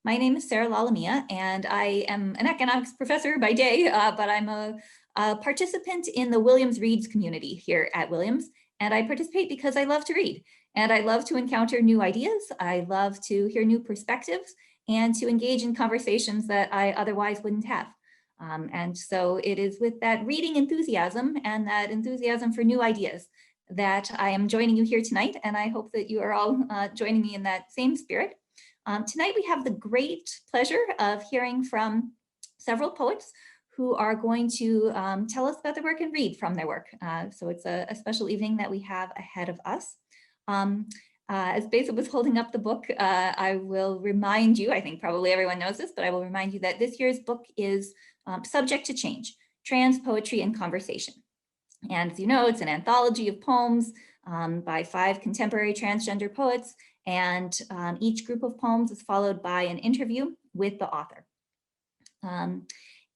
My name is Sarah Lalamia, and I am an economics professor by day, but I'm a participant in the Williams Reads community here at Williams. And I participate because I love to read, and I love to encounter new ideas. I love to hear new perspectives and to engage in conversations that I otherwise wouldn't have. And so it is with that reading enthusiasm and that enthusiasm for new ideas that I am joining you here tonight. And I hope that you are all joining me in that same spirit. Tonight we have the great pleasure of hearing from several poets who are going to tell us about their work and read from their work. So it's a special evening that we have ahead of us. As Beyza was holding up the book, I will remind you, I think probably everyone knows this, but I will remind you that this year's book is Subject to Change, Trans Poetry and Conversation. And as you know, it's an anthology of poems by 5 contemporary transgender poets, and each group of poems is followed by an interview with the author.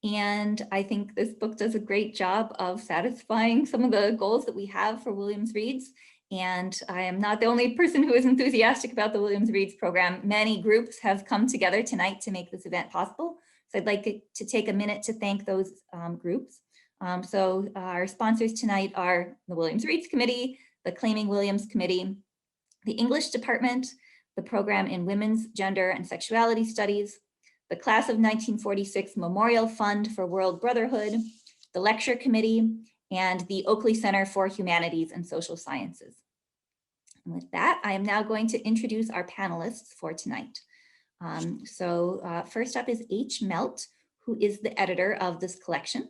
And I think this book does a great job of satisfying some of the goals that we have for Williams Reads. And I am not the only person who is enthusiastic about the Williams Reads program. Many groups have come together tonight to make this event possible. So I'd like to take a minute to thank those groups. So our sponsors tonight are the Williams Reads Committee, the Claiming Williams Committee, the English Department, the Program in Women's, Gender, and Sexuality Studies, the Class of 1946 Memorial Fund for World Brotherhood, the Lecture Committee, and the Oakley Center for Humanities and Social Sciences. And with that, I am now going to introduce our panelists for tonight. First up is H. Melt, who is the editor of this collection.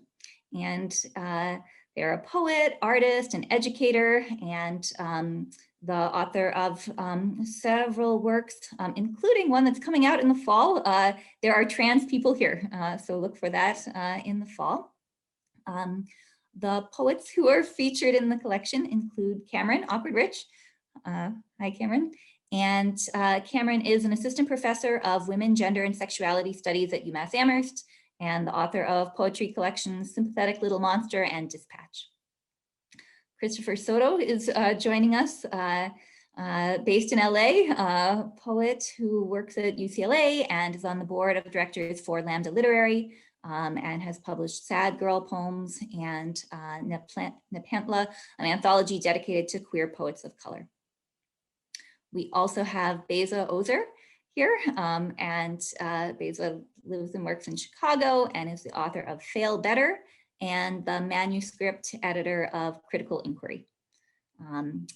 And they're a poet, artist, and educator, and the author of several works, including one that's coming out in the fall. There are trans people here, so look for that in the fall. The poets who are featured in the collection include Cameron Awkward-Rich. Hi, Cameron. And Cameron is an assistant professor of women, gender, and sexuality studies at UMass Amherst, and the author of poetry collections Sympathetic Little Monster and Dispatch. Christopher Soto is joining us, based in LA, a poet who works at UCLA and is on the board of directors for Lambda Literary, and has published Sad Girl Poems and Nepentla, an anthology dedicated to queer poets of color. We also have Beyza Ozer here, and Beyza lives and works in Chicago and is the author of Fail Better and the manuscript editor of Critical Inquiry. And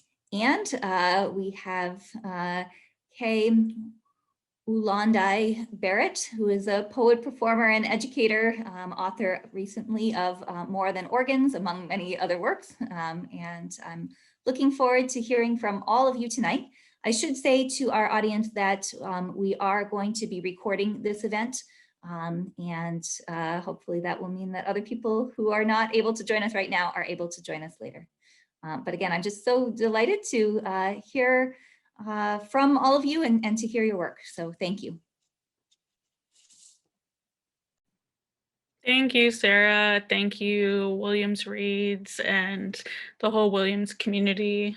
we have Kay Ulanday Barrett, who is a poet, performer, and educator, author recently of More Than Organs, among many other works. And I'm looking forward to hearing from all of you tonight. I should say to our audience that we are going to be recording this event, and hopefully that will mean that other people who are not able to join us right now are able to join us later. But again, I'm just so delighted to hear from all of you and to hear your work. So thank you. Thank you, Sarah. Thank you, Williams Reads and the whole Williams community.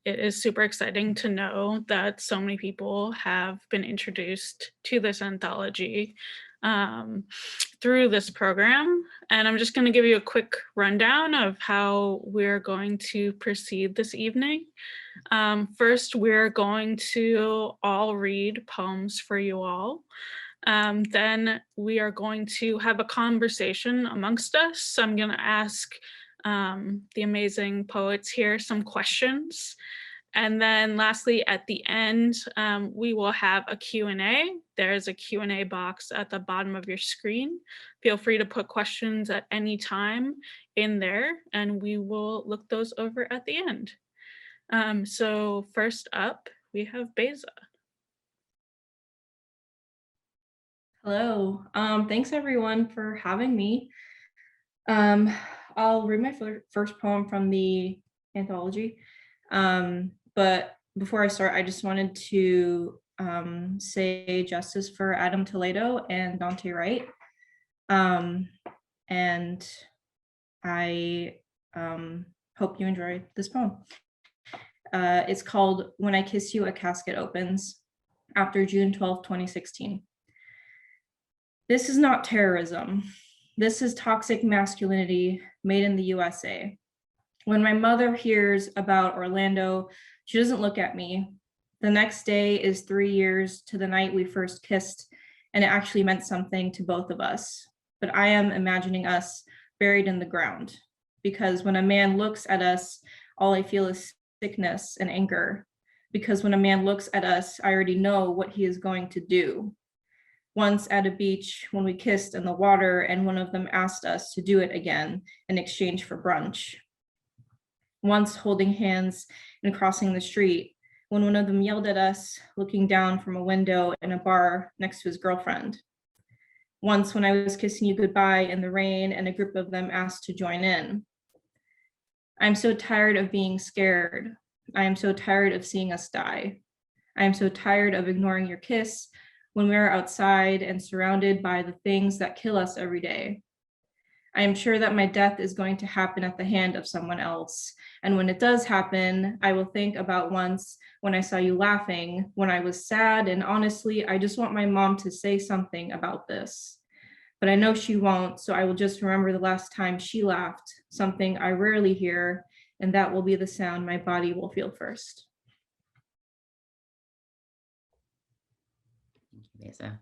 It is super exciting to know that so many people have been introduced to this anthology through this program. And I'm just going to give you a quick rundown of how we're going to proceed this evening. First, we're going to all read poems for you all. Then we are going to have a conversation amongst us. So I'm going to ask the amazing poets here some questions. And then lastly, at the end, we will have a Q&A. There's a Q&A box at the bottom of your screen. Feel free to put questions at any time in there, and we will look those over at the end. So first up, we have Beyza. Hello, thanks everyone for having me. I'll read my first poem from the anthology. But before I start, I just wanted to say justice for Adam Toledo and Dante Wright. And I hope you enjoy this poem. It's called When I Kiss You, a Casket Opens. after June 12, 2016. This is not terrorism. This is toxic masculinity made in the USA. When my mother hears about Orlando, she doesn't look at me. The next day is 3 years to the night we first kissed, and it actually meant something to both of us. But I am imagining us buried in the ground, because when a man looks at us, all I feel is sickness and anger. Because when a man looks at us, I already know what he is going to do. Once at a beach, when we kissed in the water, and one of them asked us to do it again in exchange for brunch. Once holding hands and crossing the street, when one of them yelled at us, looking down from a window in a bar next to his girlfriend. Once when I was kissing you goodbye in the rain and a group of them asked to join in. I'm so tired of being scared. I am so tired of seeing us die. I am so tired of ignoring your kiss when we are outside and surrounded by the things that kill us every day. I am sure that my death is going to happen at the hand of someone else. And when it does happen, I will think about once when I saw you laughing, when I was sad, and honestly, I just want my mom to say something about this. But I know she won't, so I will just remember the last time she laughed, something I rarely hear, and that will be the sound my body will feel first. Thank you, beyza.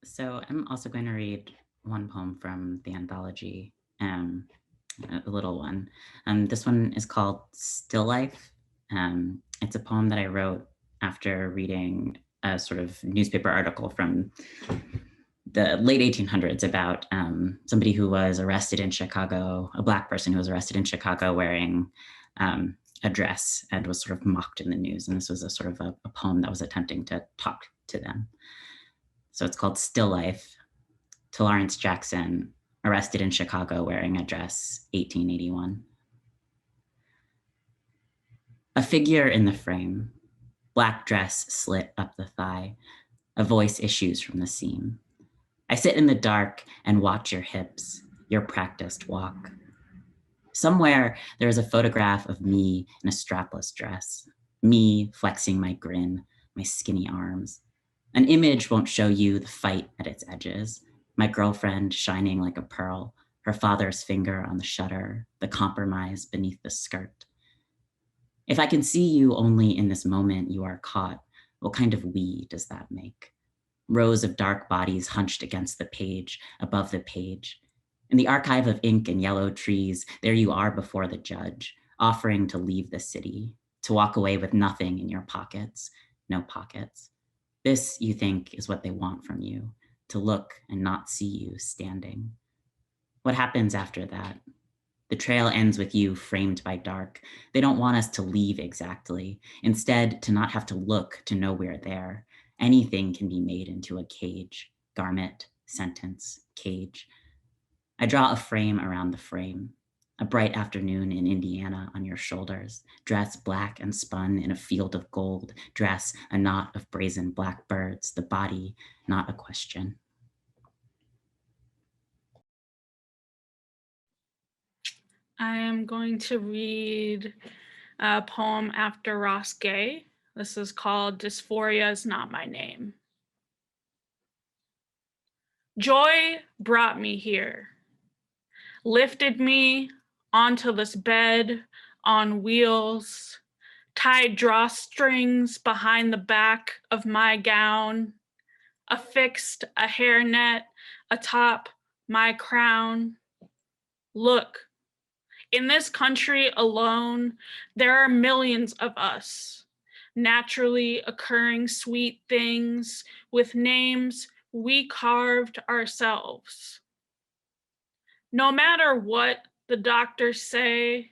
So I'm also going to read one poem from the anthology, a little one. This one is called Still Life. It's a poem that I wrote after reading a sort of newspaper article from the late 1800s about somebody who was arrested in Chicago, a Black person who was arrested in Chicago wearing a dress and was sort of mocked in the news. And this was a sort of a poem that was attempting to talk to them. So it's called Still Life, to Lawrence Jackson, arrested in Chicago wearing a dress, 1881. A figure in the frame, black dress slit up the thigh, a voice issues from the seam. I sit in the dark and watch your hips, your practiced walk. Somewhere there is a photograph of me in a strapless dress, me flexing my grin, my skinny arms. An image won't show you the fight at its edges, my girlfriend shining like a pearl, her father's finger on the shutter, the compromise beneath the skirt. If I can see you only in this moment you are caught, what kind of we does that make? Rows of dark bodies hunched against the page, above the page. In the archive of ink and yellow trees, there you are before the judge, offering to leave the city, to walk away with nothing in your pockets, no pockets. This, you think, is what they want from you, to look and not see you standing. What happens after that? The trail ends with you framed by dark. They don't want us to leave exactly. Instead, to not have to look to know we're there. Anything can be made into a cage, garment, sentence, cage. I draw a frame around the frame. A bright afternoon in Indiana on your shoulders, dress black and spun in a field of gold, dress a knot of brazen black birds, the body not a question. I am going to read a poem after Ross Gay. This is called Dysphoria is Not My Name. Joy brought me here, lifted me onto this bed on wheels, tied drawstrings behind the back of my gown, affixed a hairnet atop my crown. Look, in this country alone, there are millions of us, naturally occurring sweet things with names we carved ourselves. No matter what the doctors say,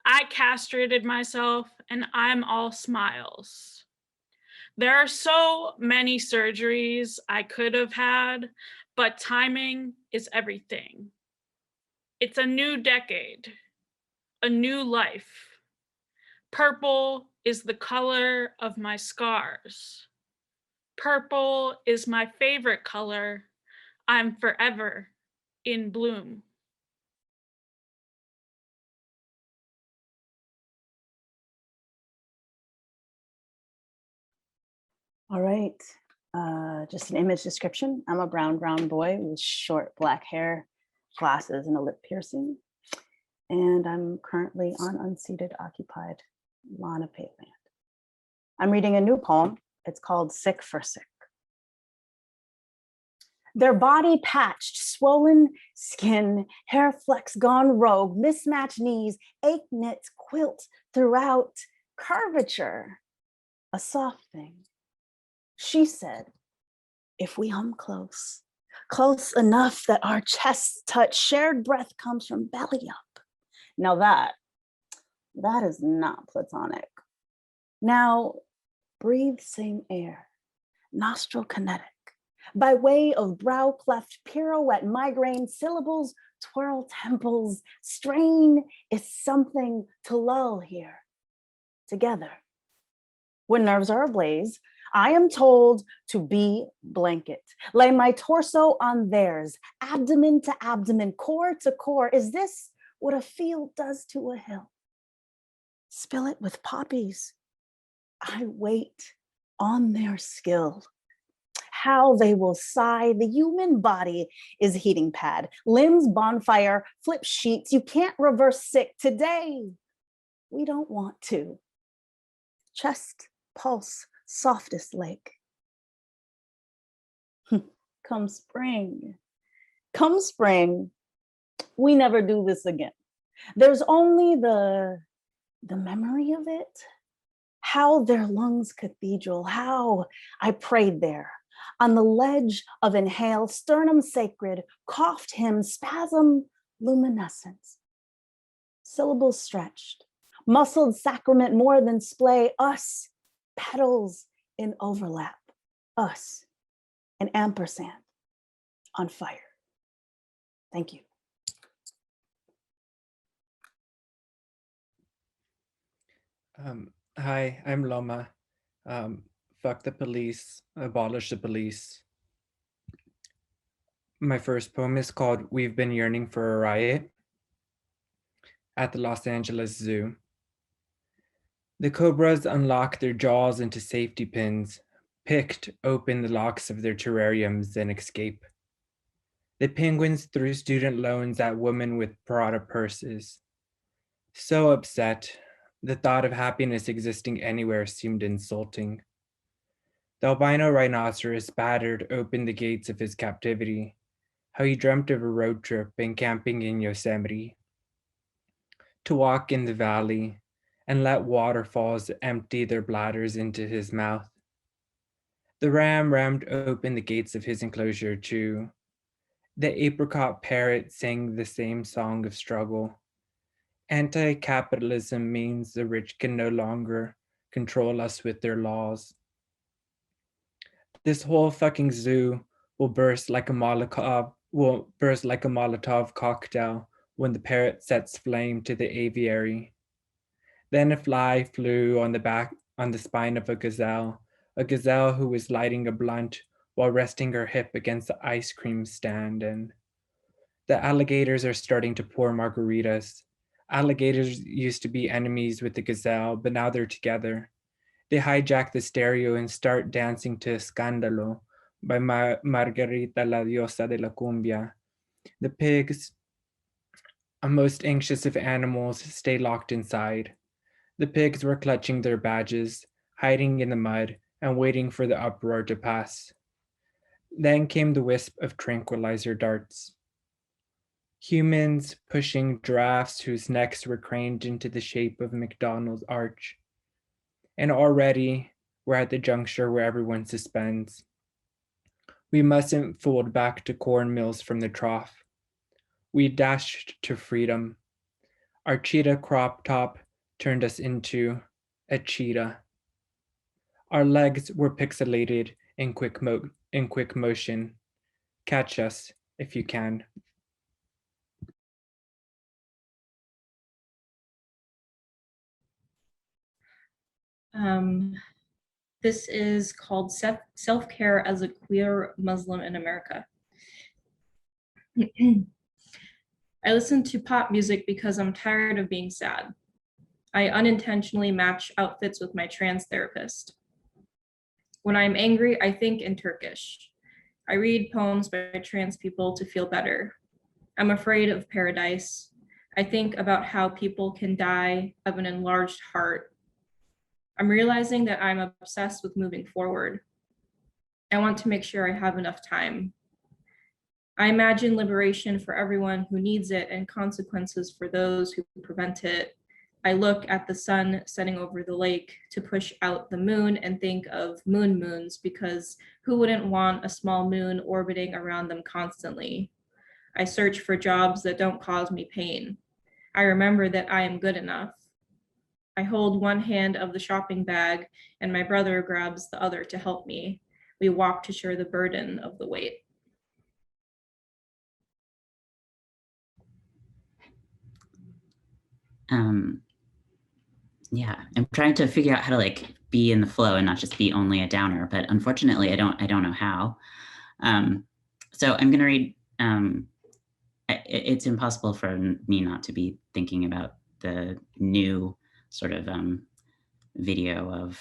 I castrated myself and I'm all smiles. There are so many surgeries I could have had, but timing is everything. It's a new decade, a new life. Purple is the color of my scars. Purple is my favorite color. I'm forever in bloom. All right, just an image description. I'm a brown boy with short black hair, glasses, and a lip piercing. And I'm currently on unceded occupied Lenape land. I'm reading a new poem. It's called Sick for Sick. Their body patched, swollen skin, hair flecks gone rogue, mismatched knees, ache knits quilt throughout, curvature, a soft thing. She said, if we hum close, close enough that our chests touch, shared breath comes from belly up. Now that is not platonic. Now breathe same air, nostril kinetic. By way of brow cleft, pirouette, migraine, syllables, twirl temples, strain is something to lull here, together. When nerves are ablaze, I am told to be blanket, lay my torso on theirs, abdomen to abdomen, core to core. Is this what a field does to a hill? Spill it with poppies. I wait on their skill. How they will sigh. The human body is a heating pad. Limbs bonfire, flip sheets. You can't reverse sick today. We don't want to. Chest, pulse, softest lake. Come spring, we never do this again. There's only the memory of it. How their lungs cathedral, how I prayed there. On the ledge of inhale, sternum sacred, coughed hymn, spasm, luminescence. Syllables stretched, muscled sacrament more than splay, us, petals in overlap, us, an ampersand on fire. Thank you. Hi, I'm Loma. Fuck the police, abolish the police. My first poem is called We've Been Yearning for a Riot. At the Los Angeles Zoo. The cobras unlocked their jaws into safety pins, picked open the locks of their terrariums, and escape. The penguins threw student loans at women with Prada purses. So upset, the thought of happiness existing anywhere seemed insulting. The albino rhinoceros battered open the gates of his captivity, how he dreamt of a road trip and camping in Yosemite. To walk in the valley and let waterfalls empty their bladders into his mouth. The ram rammed open the gates of his enclosure too. The apricot parrot sang the same song of struggle. Anti-capitalism means the rich can no longer control us with their laws. This whole fucking zoo will burst like a Molotov cocktail when the parrot sets flame to the aviary. Then a fly flew on the spine of a gazelle who was lighting a blunt while resting her hip against the ice cream stand. And the alligators are starting to pour margaritas. Alligators used to be enemies with the gazelle, but now they're together. They hijack the stereo and start dancing to Escándalo by Margarita la Diosa de la Cumbia. The pigs, most anxious of animals, stay locked inside. The pigs were clutching their badges, hiding in the mud, and waiting for the uproar to pass. Then came the wisp of tranquilizer darts. Humans pushing giraffes whose necks were craned into the shape of a McDonald's arch. And already, we're at the juncture where everyone suspends. We mustn't fold back to cornmeals from the trough. We dashed to freedom. Our cheetah crop top turned us into a cheetah. Our legs were pixelated in quick motion. Catch us if you can. This is called Self-Care as a Queer Muslim in America. I listen to pop music because I'm tired of being sad. I unintentionally match outfits with my trans therapist. When I'm angry, I think in Turkish. I read poems by trans people to feel better. I'm afraid of paradise. I think about how people can die of an enlarged heart. I'm realizing that I'm obsessed with moving forward. I want to make sure I have enough time. I imagine liberation for everyone who needs it and consequences for those who prevent it. I look at the sun setting over the lake to push out the moon and think of moons because who wouldn't want a small moon orbiting around them constantly? I search for jobs that don't cause me pain. I remember that I am good enough. I hold one hand of the shopping bag and my brother grabs the other to help me. We walk to share the burden of the weight. Yeah, I'm trying to figure out how to like be in the flow and not just be only a downer, but unfortunately I don't know how. So I'm gonna read, it's impossible for me not to be thinking about the new sort of video of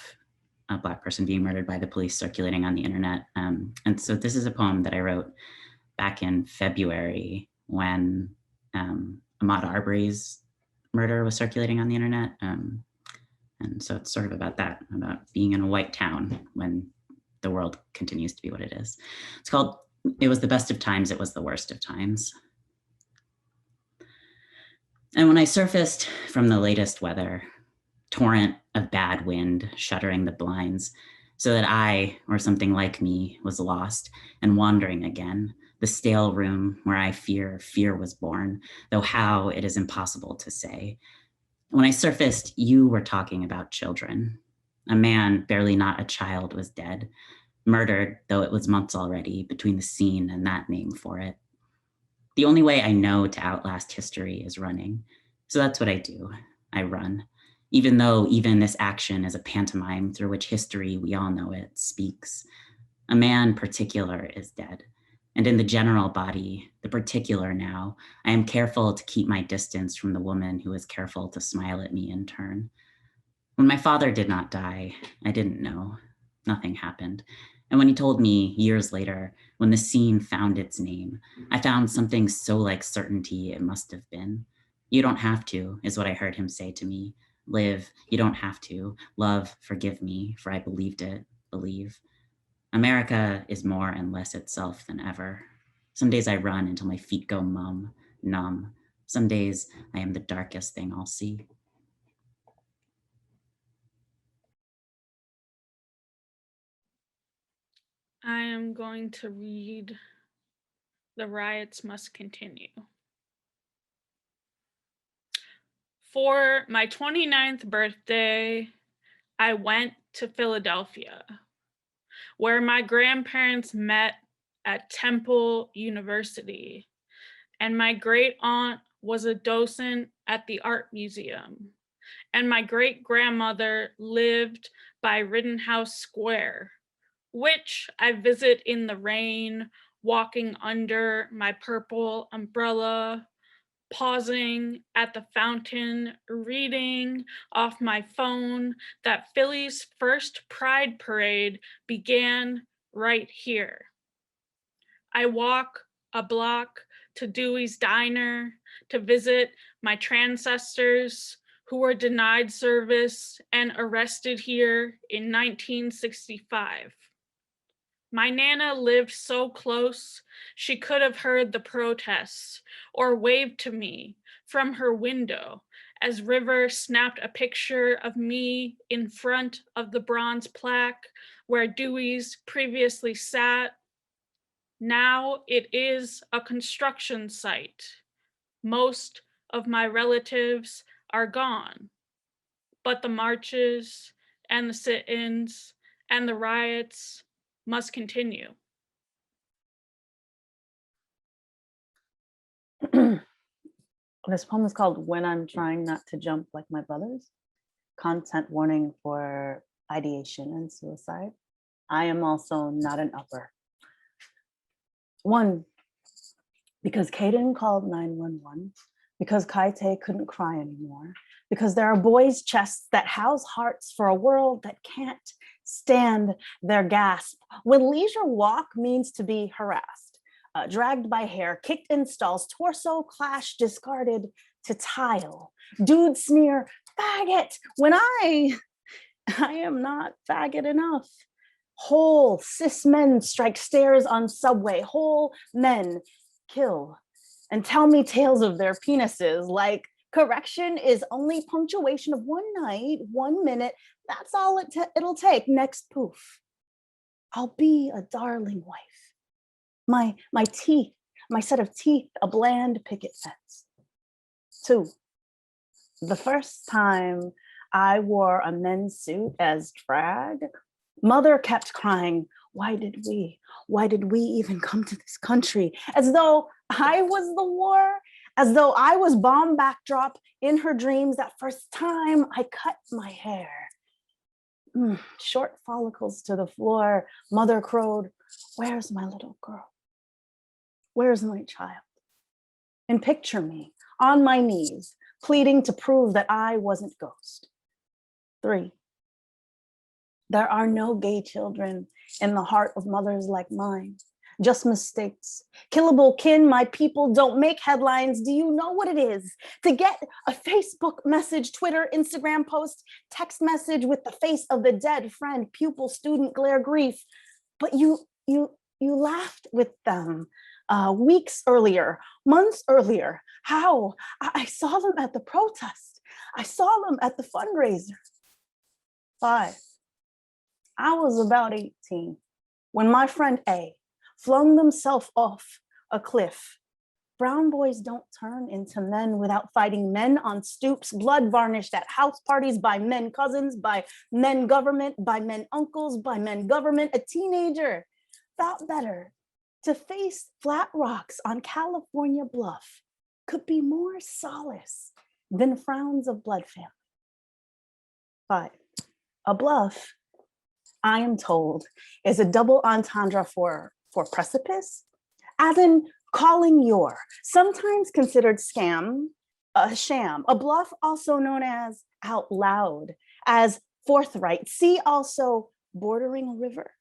a Black person being murdered by the police circulating on the internet. And so this is a poem that I wrote back in February when Ahmaud Arbery's murder was circulating on the internet. And so it's sort of about that, about being in a white town when the world continues to be what it is. It's called, It Was the Best of Times, It Was the Worst of Times. And when I surfaced from the latest weather, torrent of bad wind shuttering the blinds, so that I, or something like me, was lost and wandering again, the stale room where I fear was born, though how it is impossible to say. When I surfaced, you were talking about children. A man, barely not a child, was dead, murdered, though it was months already, between the scene and that name for it. The only way I know to outlast history is running. So that's what I do. I run. Even though even this action is a pantomime through which history, we all know it, speaks. A man particular is dead. And in the general body, the particular now, I am careful to keep my distance from the woman who is careful to smile at me in turn. When my father did not die, I didn't know. Nothing happened. And when he told me years later, when the scene found its name, I found something so like certainty it must have been. You don't have to, is what I heard him say to me. Live, you don't have to. Love, forgive me, for I believed it, believe. America is more and less itself than ever. Some days I run until my feet go numb. Some days I am the darkest thing I'll see. I am going to read The Riots Must Continue. For my 29th birthday, I went to Philadelphia, where my grandparents met at Temple University, and my great aunt was a docent at the Art Museum, and my great grandmother lived by Rittenhouse Square, which I visit in the rain, walking under my purple umbrella, pausing at the fountain, reading off my phone that Philly's first Pride Parade began right here. I walk a block to Dewey's Diner to visit my transcestors who were denied service and arrested here in 1965. My Nana lived so close, she could have heard the protests or waved to me from her window as River snapped a picture of me in front of the bronze plaque where Dewey's previously sat. Now it is a construction site. Most of my relatives are gone, but the marches and the sit-ins and the riots must continue. This poem is called When I'm Trying Not to Jump Like My Brothers. Content warning for ideation and suicide. I am also not an upper. 1, because Kaden called 911, because Kaite couldn't cry anymore, because there are boys' chests that house hearts for a world that can't stand their gasp when leisure walk means to be harassed, dragged by hair, kicked in stalls, torso clash discarded to tile. Dudes sneer, faggot, when I am not faggot enough. Whole cis men strike stares on subway. Whole men kill and tell me tales of their penises like correction is only punctuation of one night, 1 minute. That's all it'll take. Next poof. I'll be a darling wife. My teeth, my set of teeth, a bland picket fence. 2. The first time I wore a men's suit as drag, mother kept crying, why did we even come to this country? As though I was the war, as though I was bomb backdrop in her dreams that first time I cut my hair. Short follicles to the floor, mother crowed, where's my little girl? Where's my child? And picture me on my knees, pleading to prove that I wasn't ghost. 3. There are no gay children in the heart of mothers like mine, just mistakes. Killable kin, my people don't make headlines. Do you know what it is to get a Facebook message, Twitter, Instagram post, text message with the face of the dead friend, pupil, student, glare, grief? But you laughed with them weeks earlier, months earlier. How? I saw them at the protest. I saw them at the fundraiser. 5. I was about 18 when my friend A flung themselves off a cliff. Brown boys don't turn into men without fighting men on stoops, blood varnished at house parties by men cousins, by men government, by men uncles, by men government. A teenager thought better to face flat rocks on California bluff could be more solace than frowns of blood family. 5. A bluff, I am told, is a double entendre for precipice, as in calling your, sometimes considered scam, a sham, a bluff also known as out loud, as forthright. See also bordering a river,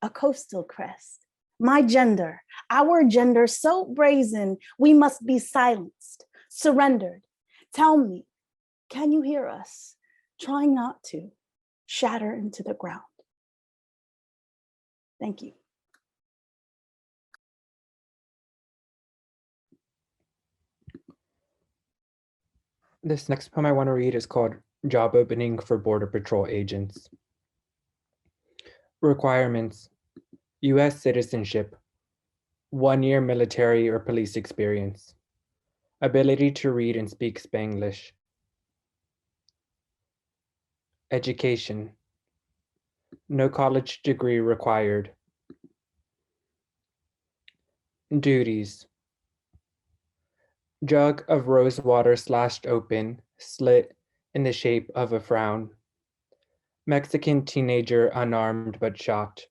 a coastal crest. My gender, our gender, so brazen, we must be silenced, surrendered. Tell me, can you hear us? Trying not to shatter into the ground. Thank you. This next poem I want to read is called Job Opening for Border Patrol Agents. Requirements: U.S. citizenship, 1 year military or police experience, ability to read and speak Spanglish. Education, no college degree required. Duties: jug of rose water slashed open, slit in the shape of a frown. Mexican teenager unarmed but shot.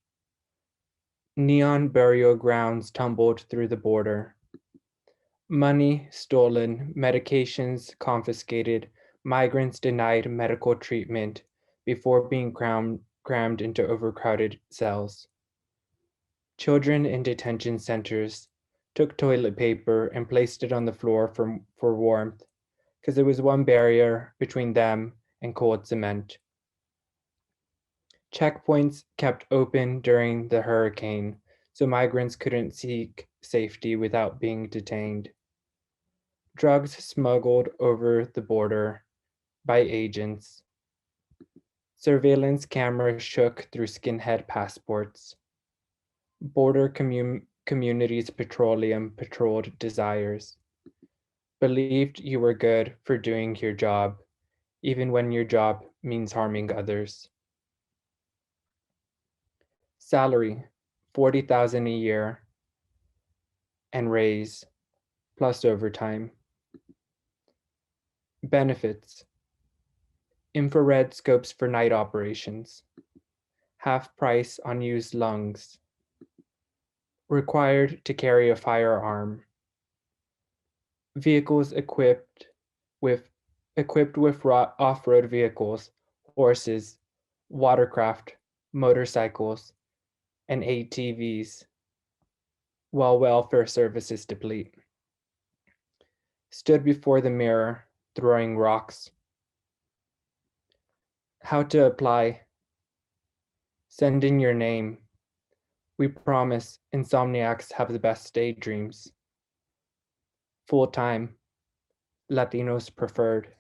Neon burial grounds tumbled through the border. Money stolen, medications confiscated, migrants denied medical treatment before being crammed into overcrowded cells. Children in detention centers took toilet paper and placed it on the floor for warmth, because there was one barrier between them and cold cement. Checkpoints kept open during the hurricane, so migrants couldn't seek safety without being detained. Drugs smuggled over the border by agents. Surveillance cameras shook through skinhead passports. Border communities petroleum patrolled desires. Believed you were good for doing your job, even when your job means harming others. Salary, $40,000 a year, and raise, plus overtime. Benefits: infrared scopes for night operations, half price on used lungs, required to carry a firearm, vehicles equipped with off-road vehicles, horses, watercraft, motorcycles, and ATVs, while welfare services deplete. Stood before the mirror, throwing rocks. How to apply? Send in your name. We promise insomniacs have the best daydreams. Full-time, Latinos preferred.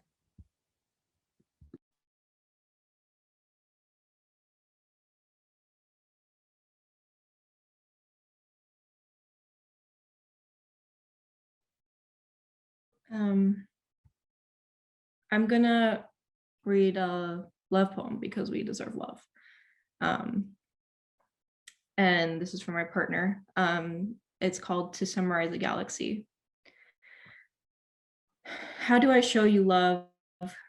I'm gonna read a love poem because we deserve love. And this is for my partner. It's called To Summarize a Galaxy. How do I show you love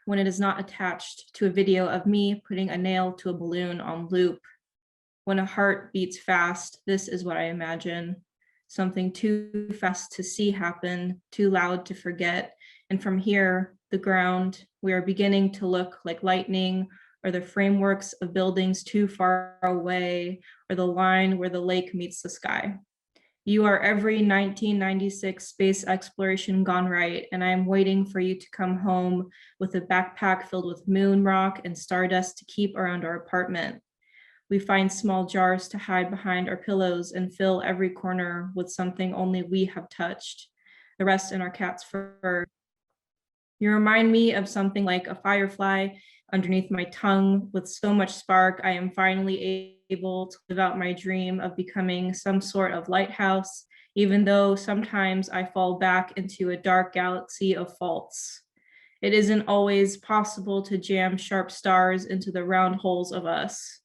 when it is not attached to a video of me putting a nail to a balloon on loop? When a heart beats fast, this is what I imagine. Something too fast to see happen, too loud to forget. And from here, the ground, we are beginning to look like lightning, or the frameworks of buildings too far away, or the line where the lake meets the sky. You are every 1996 space exploration gone right, and I am waiting for you to come home with a backpack filled with moon rock and stardust to keep around our apartment. We find small jars to hide behind our pillows and fill every corner with something only we have touched, the rest in our cat's fur. You remind me of something like a firefly underneath my tongue with so much spark. I am finally able to live out my dream of becoming some sort of lighthouse, even though sometimes I fall back into a dark galaxy of faults. It isn't always possible to jam sharp stars into the round holes of us.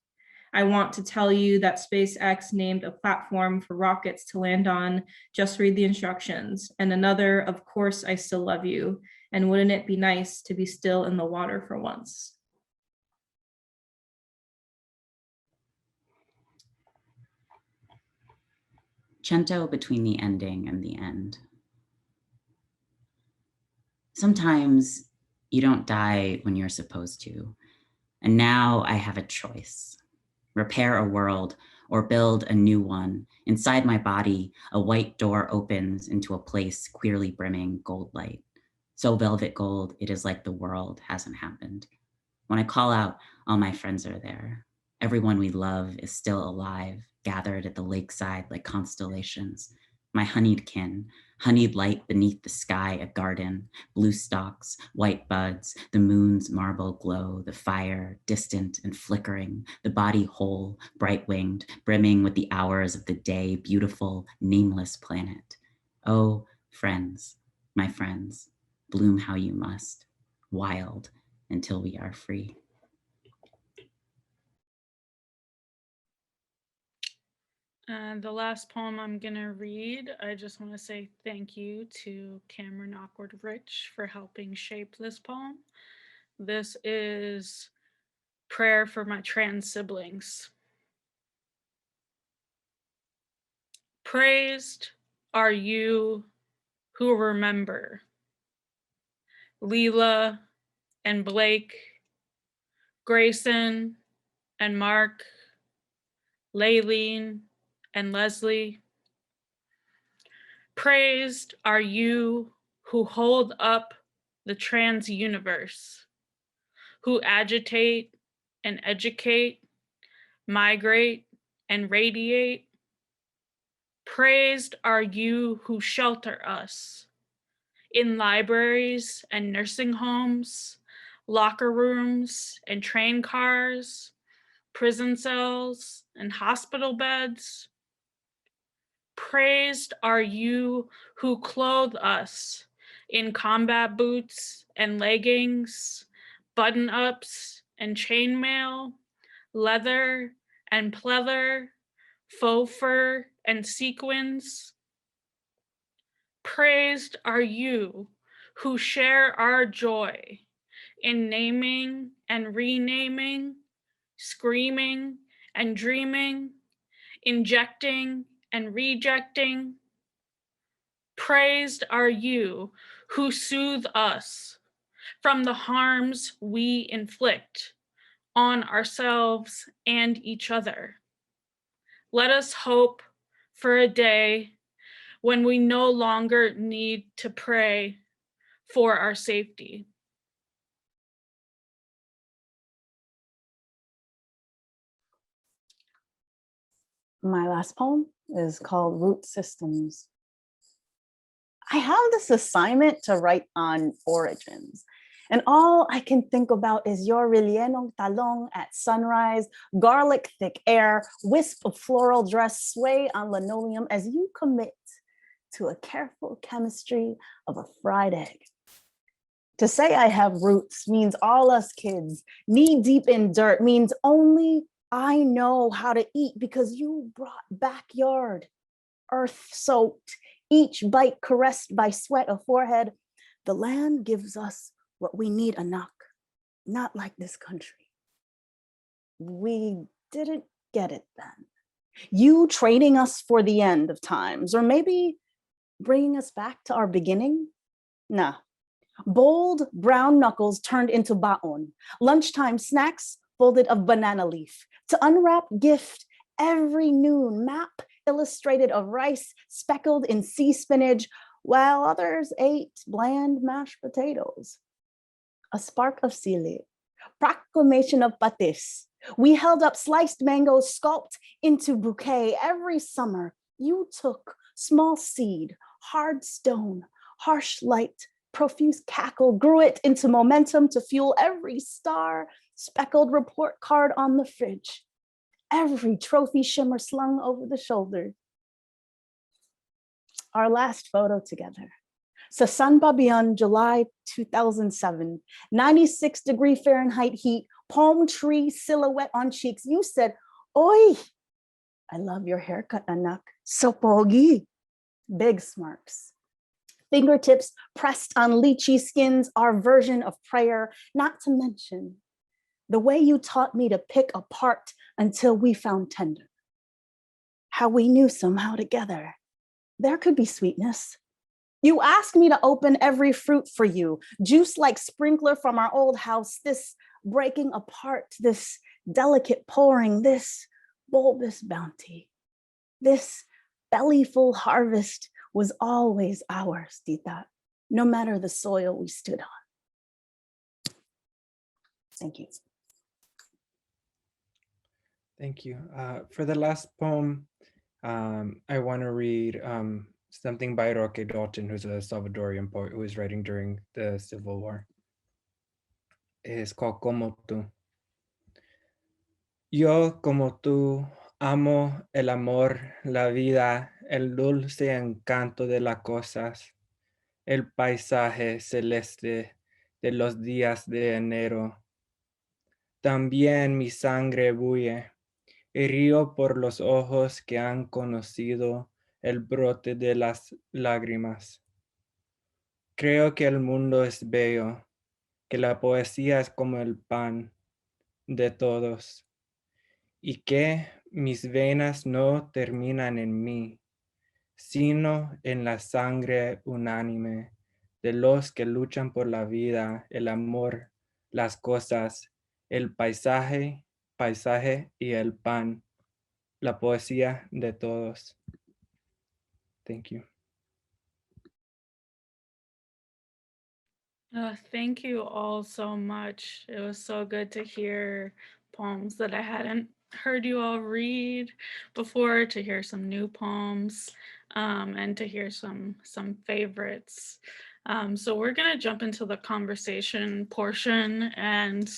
I want to tell you that SpaceX named a platform for rockets to land on. Just read the instructions. And another, of course, I still love you. And wouldn't it be nice to be still in the water for once? Cento between the ending and the end. Sometimes you don't die when you're supposed to. And now I have a choice. Repair a world or build a new one. Inside my body, a white door opens into a place queerly brimming gold light. So velvet gold, it is like the world hasn't happened. When I call out, all my friends are there. Everyone we love is still alive, gathered at the lakeside like constellations. My honeyed kin, honeyed light beneath the sky, a garden, blue stalks, white buds, the moon's marble glow, the fire, distant and flickering, the body whole, bright-winged, brimming with the hours of the day, beautiful, nameless planet. Oh, friends, my friends, bloom how you must, wild until we are free. The last poem I'm gonna read, I just wanna say thank you to Cameron Awkward Rich for helping shape this poem. This is Prayer for My Trans Siblings. Praised are you who remember Leela and Blake, Grayson and Mark, Laylene and Leslie. Praised are you who hold up the trans universe, who agitate and educate, migrate and radiate. Praised are you who shelter us in libraries and nursing homes, locker rooms and train cars, prison cells and hospital beds. Praised are you who clothe us in combat boots and leggings, button-ups and chainmail, leather and pleather, faux fur and sequins. Praised are you who share our joy in naming and renaming, screaming and dreaming, injecting and rejecting. Praised are you who soothe us from the harms we inflict on ourselves and each other. Let us hope for a day when we no longer need to pray for our safety. My last poem is called Root Systems. I have this assignment to write on origins, and all I can think about is your relleno talong at sunrise, garlic thick air, wisp of floral dress sway on linoleum as you commit to a careful chemistry of a fried egg. To say I have roots means all us kids knee deep in dirt, means only I know how to eat because you brought backyard, earth soaked, each bite caressed by sweat of forehead. The land gives us what we need, Anak, not like this country. We didn't get it then. You training us for the end of times, or maybe bringing us back to our beginning? Nah. Bold brown knuckles turned into baon, lunchtime snacks folded of banana leaf, to unwrap gift every noon, map illustrated of rice speckled in sea spinach, while others ate bland mashed potatoes. A spark of sili, proclamation of patis. We held up sliced mangoes sculpted into bouquet every summer. You took small seed, hard stone, harsh light, profuse cackle, grew it into momentum to fuel every star, speckled report card on the fridge, every trophy shimmer slung over the shoulder. Our last photo together. Sasan Babian, July 2007, 96-degree Fahrenheit heat, palm tree silhouette on cheeks. You said, "Oi, I love your haircut, Anak. So pogi." Big smirks. Fingertips pressed on lychee skins, our version of prayer, not to mention the way you taught me to pick apart until we found tender. How we knew somehow together there could be sweetness. You asked me to open every fruit for you, juice like sprinkler from our old house, this breaking apart, this delicate pouring, this bulbous bounty, this bellyful harvest was always ours, Tita, no matter the soil we stood on. Thank you. Thank you. For the last poem, I want to read something by Roque Dalton, who's a Salvadorian poet who was writing during the Civil War. It's called Como Tú. Yo, como tú, amo el amor, la vida, el dulce encanto de las cosas, el paisaje celeste de los días de enero. También mi sangre bulle y río por los ojos que han conocido el brote de las lágrimas. Creo que el mundo es bello, que la poesía es como el pan de todos y que mis venas no terminan en mí, sino en la sangre unánime de los que luchan por la vida, el amor, las cosas, el paisaje y el pan, la poesía de todos. Thank you. Thank you all so much. It was so good to hear poems that I hadn't heard you all read before, to hear some new poems, and to hear some favorites. So we're gonna jump into the conversation portion, and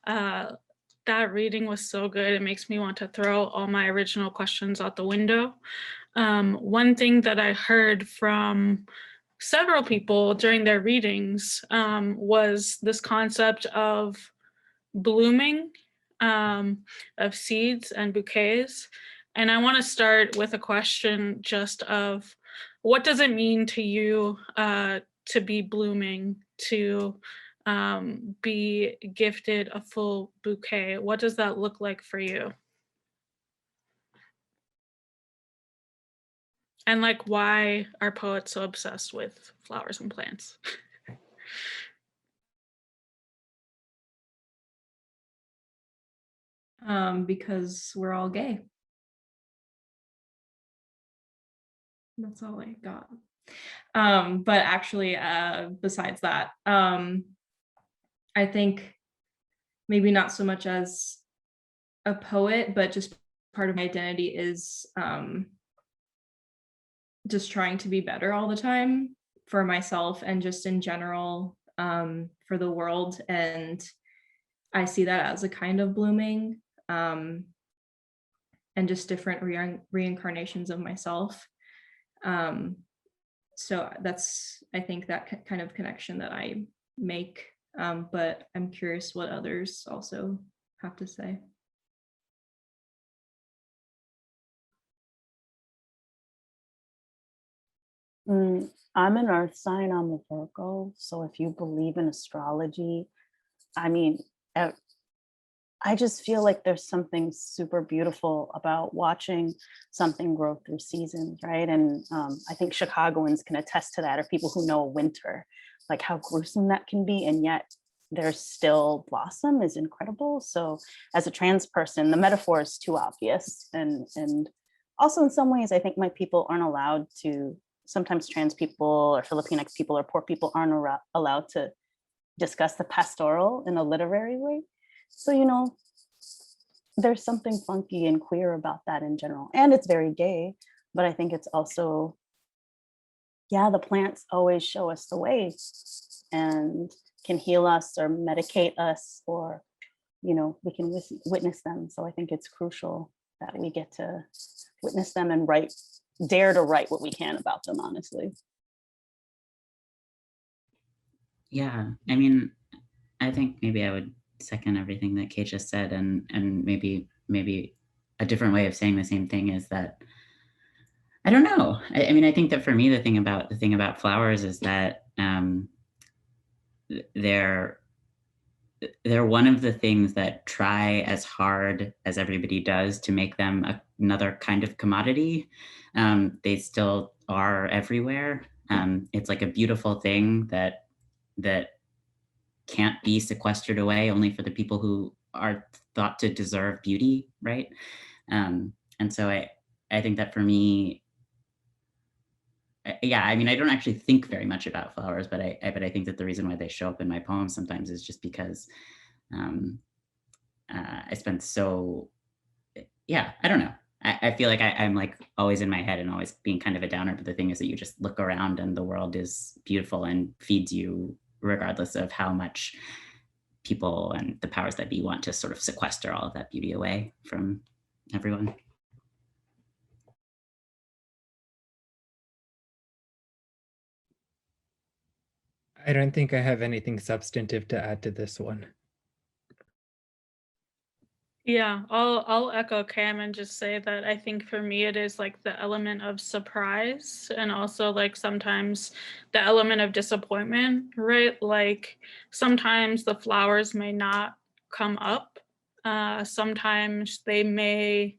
that reading was so good. It makes me want to throw all my original questions out the window. One thing that I heard from several people during their readings was this concept of blooming, of seeds and bouquets. And I want to start with a question just of, what does it mean to you to be blooming, to be gifted a full bouquet? What does that look like for you? And like, why are poets so obsessed with flowers and plants? Because we're all gay. That's all I got. But actually, besides that, I think maybe not so much as a poet, but just part of my identity is just trying to be better all the time for myself and just in general for the world. And I see that as a kind of blooming and just different reincarnations of myself. So that's, I think, that kind of connection that I make. But I'm curious what others also have to say. I'm an earth sign, I'm a Virgo. So if you believe in astrology, I mean, I just feel like there's something super beautiful about watching something grow through seasons, right? And I think Chicagoans can attest to that, or people who know winter, like how gruesome that can be, and yet there's still blossom is incredible. So as a trans person, the metaphor is too obvious. And also in some ways, I think my people aren't allowed to, sometimes trans people or Filipinx people or poor people aren't allowed to discuss the pastoral in a literary way. So, you know, there's something funky and queer about that in general. And it's very gay, but I think it's also, yeah, the plants always show us the way and can heal us or medicate us, or, you know, we can witness them. So I think it's crucial that we get to witness them and dare to write what we can about them, honestly. Yeah, I mean, I think maybe I would second everything that Kay just said, and maybe a different way of saying the same thing is that, I don't know. I mean, I think that for me, the thing about flowers is that they're one of the things that try as hard as everybody does to make them another kind of commodity. They still are everywhere. It's like a beautiful thing that can't be sequestered away only for the people who are thought to deserve beauty, right? And so I think that for me, yeah, I mean, I don't actually think very much about flowers, but I think that the reason why they show up in my poems sometimes is just because I spent so, yeah, I don't know. I feel like I'm like always in my head and always being kind of a downer, but the thing is that you just look around and the world is beautiful and feeds you regardless of how much people and the powers that be want to sort of sequester all of that beauty away from everyone. I don't think I have anything substantive to add to this one. Yeah, I'll echo Cam and just say that I think for me it is like the element of surprise and also like sometimes the element of disappointment, right? Like sometimes the flowers may not come up. Sometimes they may,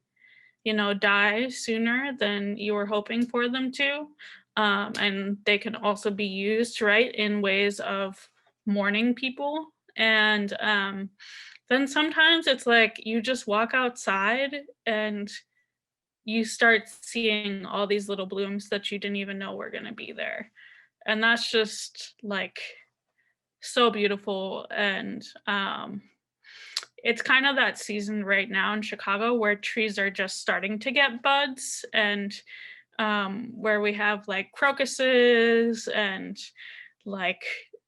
you know, die sooner than you were hoping for them to. And they can also be used, right, in ways of mourning people. And then sometimes it's like you just walk outside and you start seeing all these little blooms that you didn't even know were going to be there. And that's just like so beautiful. And it's kind of that season right now in Chicago where trees are just starting to get buds, and where we have like crocuses and like,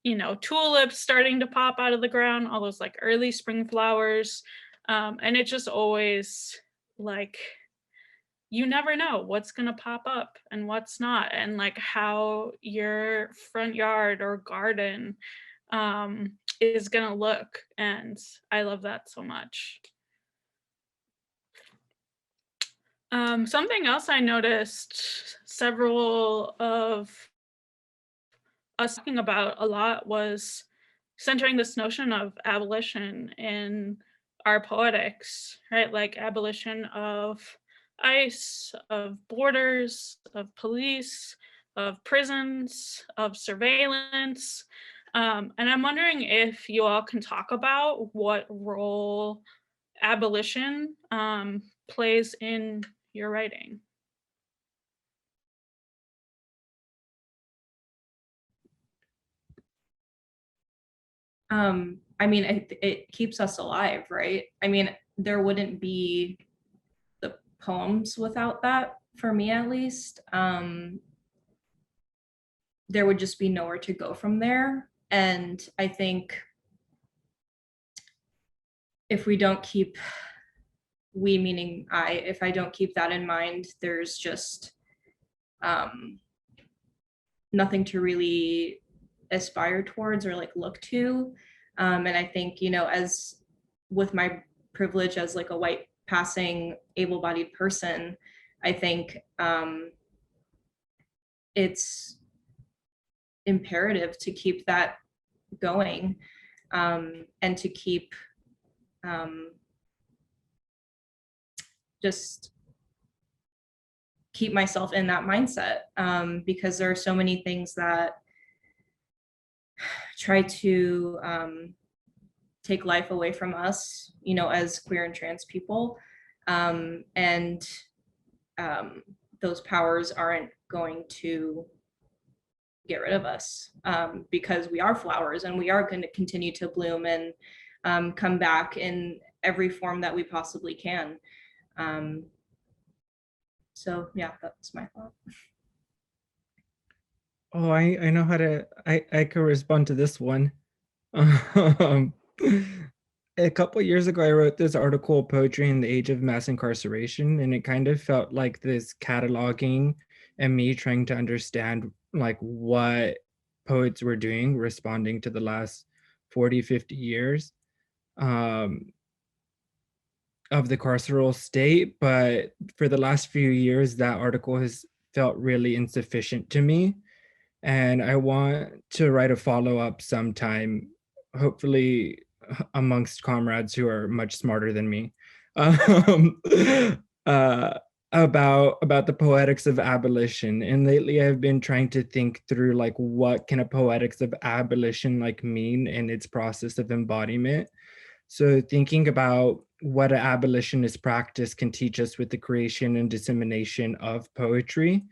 you know, tulips starting to pop out of the ground, all those like early spring flowers. And it just always like, you never know what's going to pop up and what's not, and like how your front yard or garden is going to look. And I love that so much. Something else I noticed several of us talking about a lot was centering this notion of abolition in our poetics, right? Like abolition of ICE, of borders, of police, of prisons, of surveillance. And I'm wondering if you all can talk about what role abolition plays in your writing. I mean, it keeps us alive, right? I mean, there wouldn't be the poems without that, for me at least. There would just be nowhere to go from there. And I think if we don't keep, we meaning I, if I don't keep that in mind, there's just nothing to really aspire towards or like look to. And I think, you know, as with my privilege as like a white passing able-bodied person, I think it's imperative to keep that going, and to keep just keep myself in that mindset, because there are so many things that try to take life away from us, you know, as queer and trans people. And those powers aren't going to get rid of us, because we are flowers and we are going to continue to bloom and come back in every form that we possibly can. So yeah, that's my thought. Oh, I know how to, I could respond to this one. A couple years ago, I wrote this article, Poetry in the Age of Mass Incarceration, and it kind of felt like this cataloging and me trying to understand like what poets were doing, responding to the last 40, 50 years of the carceral state. But for the last few years, that article has felt really insufficient to me. And I want to write a follow-up sometime, hopefully amongst comrades who are much smarter than me, about the poetics of abolition. And lately I've been trying to think through like, what can a poetics of abolition like mean in its process of embodiment? So thinking about what an abolitionist practice can teach us with the creation and dissemination of poetry.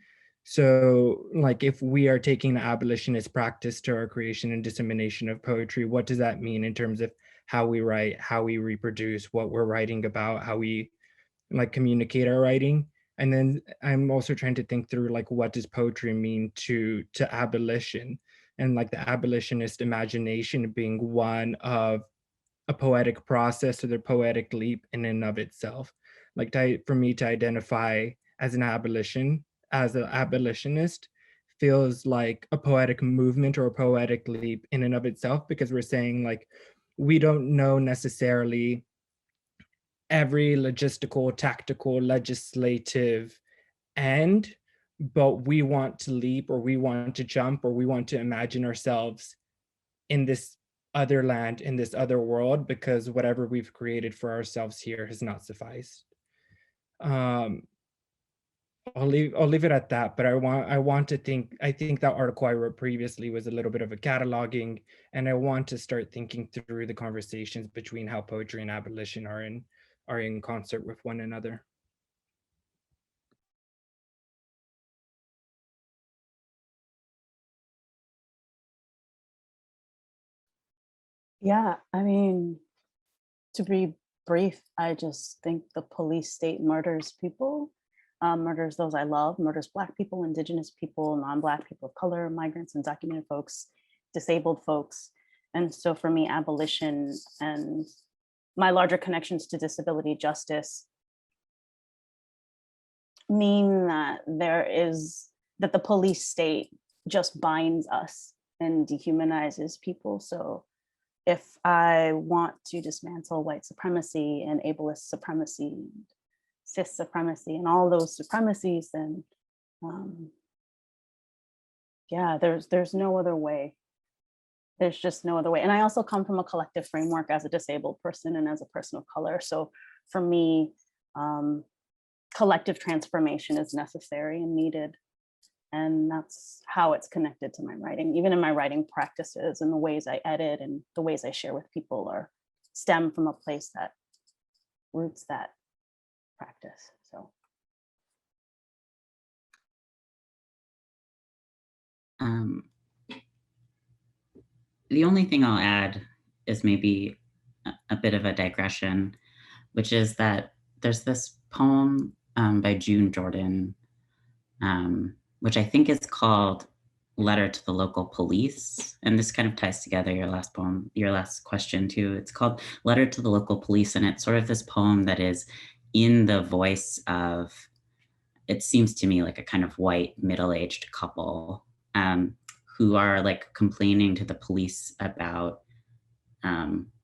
So like, if we are taking the abolitionist practice to our creation and dissemination of poetry, what does that mean in terms of how we write, how we reproduce, what we're writing about, how we like communicate our writing? And then I'm also trying to think through like, what does poetry mean to abolition, and like the abolitionist imagination being one of a poetic process or the poetic leap in and of itself. Like for me to identify as an abolitionist feels like a poetic movement or a poetic leap in and of itself, because we're saying like, we don't know necessarily every logistical, tactical, legislative end, but we want to leap, or we want to jump, or we want to imagine ourselves in this other land, in this other world, because whatever we've created for ourselves here has not sufficed. I'll leave it at that, but I think that article I wrote previously was a little bit of a cataloging, and I want to start thinking through the conversations between how poetry and abolition are in concert with one another. Yeah, I mean, to be brief, I just think the police state murders people, murders those I love, murders Black people, Indigenous people, non-Black people of color, migrants, undocumented folks, disabled folks. And so for me, abolition and my larger connections to disability justice mean that that the police state just binds us and dehumanizes people. So if I want to dismantle white supremacy and ableist supremacy, cis supremacy, and all those supremacies, then yeah, there's no other way. There's just no other way. And I also come from a collective framework as a disabled person and as a person of color. So for me, collective transformation is necessary and needed. And that's how it's connected to my writing. Even in my writing practices and the ways I edit and the ways I share with people stem from a place that roots that practice. So. The only thing I'll add is maybe a bit of a digression, which is that there's this poem by June Jordan, which I think is called Letter to the Local Police. And this kind of ties together your last poem, your last question too. It's called Letter to the Local Police. And it's sort of this poem that is in the voice of, it seems to me like a kind of white middle-aged couple who are like complaining to the police about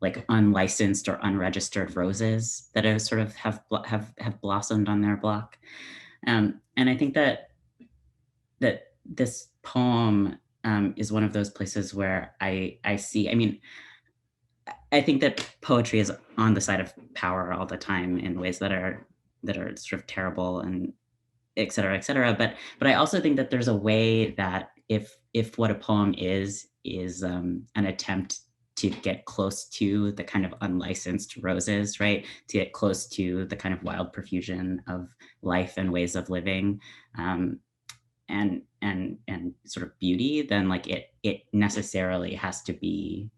like unlicensed or unregistered roses that are sort of have blossomed on their block. And I think that this poem is one of those places where I see, I mean, I think that poetry is on the side of power all the time in ways that are sort of terrible and et cetera, et cetera. But I also think that there's a way that if what a poem is an attempt to get close to the kind of unlicensed roses, right? To get close to the kind of wild profusion of life and ways of living, and sort of beauty, then like it necessarily has to be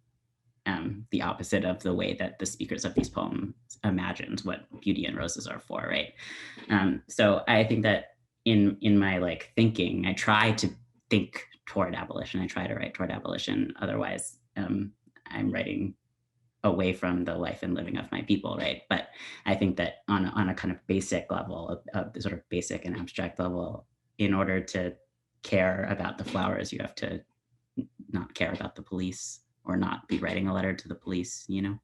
the opposite of the way that the speakers of these poems imagined what beauty and roses are for, right? So I think that in my like thinking, I try to think toward abolition. I try to write toward abolition. Otherwise, I'm writing away from the life and living of my people, right? But I think that on a kind of basic level, of the sort of basic and abstract level, in order to care about the flowers, you have to not care about the police or not be writing a letter to the police, you know?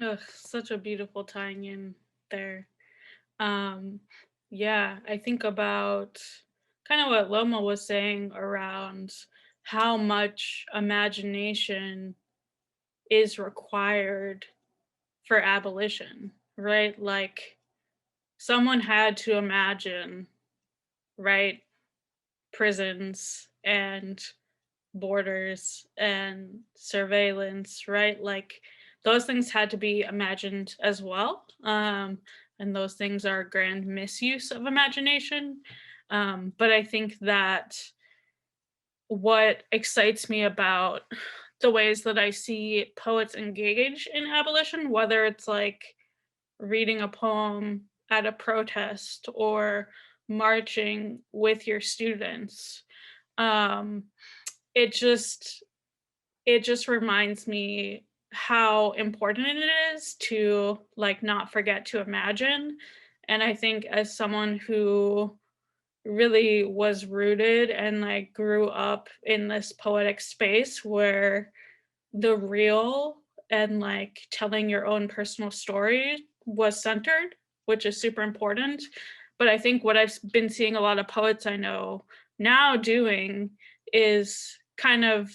Ugh, such a beautiful tying in there. Yeah, I think about kind of what Loma was saying around how much imagination is required for abolition, right? Like someone had to imagine, right, prisons and borders and surveillance, right? Like those things had to be imagined as well. And those things are grand misuse of imagination. But I think that what excites me about the ways that I see poets engage in abolition, whether it's like reading a poem at a protest or marching with your students, um, it just reminds me how important it is to like not forget to imagine. And I think as someone who really was rooted and like grew up in this poetic space where the real and like telling your own personal story was centered, which is super important. But I think what I've been seeing a lot of poets I know now doing is kind of